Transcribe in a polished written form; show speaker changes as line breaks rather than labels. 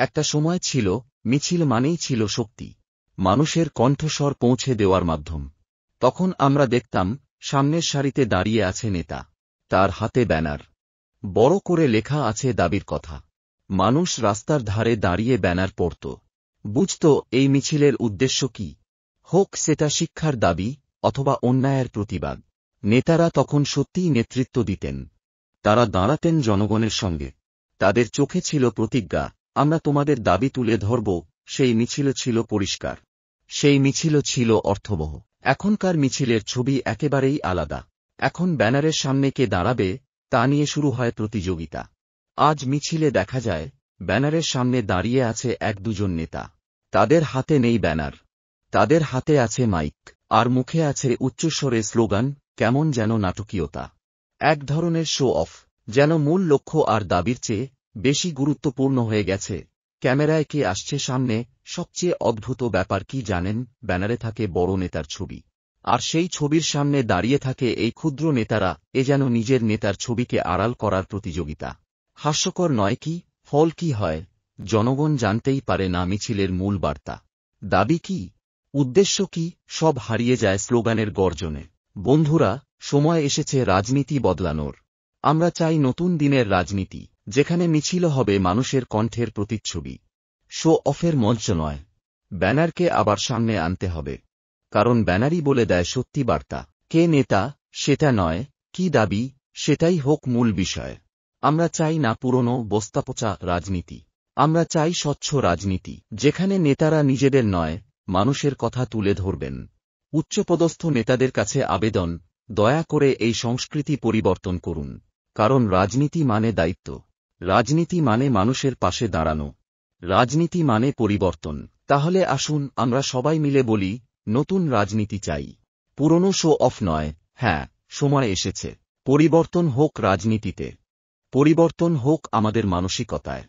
একটা সময় ছিল, মিছিল মানেই ছিল শক্তি, মানুষের কণ্ঠস্বর পৌঁছে দেওয়ার মাধ্যম। তখন আমরা দেখতাম, সামনের সারিতে দাঁড়িয়ে আছে নেতা, তার হাতে ব্যানার, বড় করে লেখা আছে দাবির কথা। মানুষ রাস্তার ধারে দাঁড়িয়ে ব্যানার পড়ত, বুঝত এই মিছিলের উদ্দেশ্য কি, হোক সেটা শিক্ষার দাবি অথবা অন্যায়ের প্রতিবাদ। নেতারা তখন সত্যিই নেতৃত্ব দিতেন, তারা দাঁড়াতেন জনগণের সঙ্গে, তাদের চোখে ছিল প্রতিজ্ঞা, আমরা তোমাদের দাবি তুলে ধরব। সেই মিছিল ছিল পরিষ্কার, সেই মিছিল ছিল অর্থবহ। এখনকার মিছিলের ছবি একেবারেই আলাদা। এখন ব্যানারের সামনে কে দাঁড়াবে তা নিয়ে শুরু হয় প্রতিযোগিতা। আজ মিছিলে দেখা যায়, ব্যানারের সামনে দাঁড়িয়ে আছে এক দুজন নেতা, তাদের হাতে নেই ব্যানার, তাদের হাতে আছে মাইক, আর মুখে আছে উচ্চস্বরে স্লোগান, কেমন যেন নাটকীয়তা, এক ধরনের শো অফ, যেন মূল লক্ষ্য আর দাবির চেয়ে বেশি গুরুত্বপূর্ণ হয়ে গেছে। ক্যামেরায় কে আসছে সামনে? সবচেয়ে অদ্ভুত ব্যাপার কি জানেন, ব্যানারে থাকে বড় নেতার ছবি, আর সেই ছবির সামনে দাঁড়িয়ে থাকে এই ক্ষুদ্র নেতারা, এ যেন নিজের নেতার ছবিকে আড়াল করার প্রতিযোগিতা। হাস্যকর নয় কি? ফল কি হয়? জনগণ জানতেই পারে না মিছিলের মূল বার্তা, দাবি কি, উদ্দেশ্য কি, সব হারিয়ে যায় স্লোগানের গর্জনে। বন্ধুরা, সময় এসেছে রাজনীতি বদলানোর। আমরা চাই নতুন দিনের রাজনীতি, যেখানে মিছিল হবে মানুষের কণ্ঠের প্রতিচ্ছবি, শো অফের মঞ্চ নয়। ব্যানারকে আবার সামনে আনতে হবে, কারণ ব্যানারই বলে দেয় সত্যি বার্তা। কে নেতা সেটা নয়, কি দাবি সেটাই হোক মূল বিষয়। আমরা চাই না পুরনো বস্তাপচা রাজনীতি, আমরা চাই স্বচ্ছ রাজনীতি, যেখানে নেতারা নিজেদের নয়, মানুষের কথা তুলে ধরবেন। উচ্চপদস্থ নেতাদের কাছে আবেদন, দয়া করে এই সংস্কৃতি পরিবর্তন করুন, কারণ রাজনীতি মানে দায়িত্ব, রাজনীতি মানে মানুষের পাশে দাঁড়ানো, রাজনীতি মানে পরিবর্তন। তাহলে আসুন আমরা সবাই মিলে বলি, নতুন রাজনীতি চাই, পুরনো শো অফ নয়। হ্যাঁ, সময় এসেছে, পরিবর্তন হোক রাজনীতিতে, পরিবর্তন হোক আমাদের মানসিকতায়।